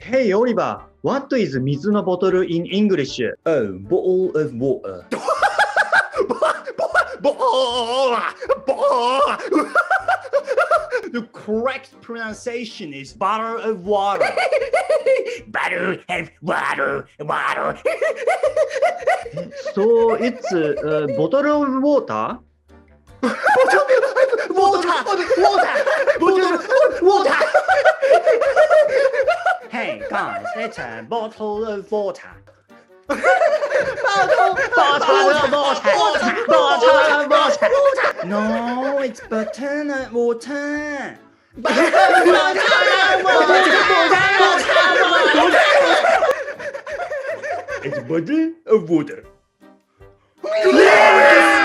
Hey Oliver, what is 水のボトル in English? Oh, bottle of water. The correct pronunciation is bottle of water. Bottle of water. So it's bottle of water? Water. Hey guys, it's a bottle of water. Bottle of water. No, it's butternut water. It's a bottle of water. Yeah!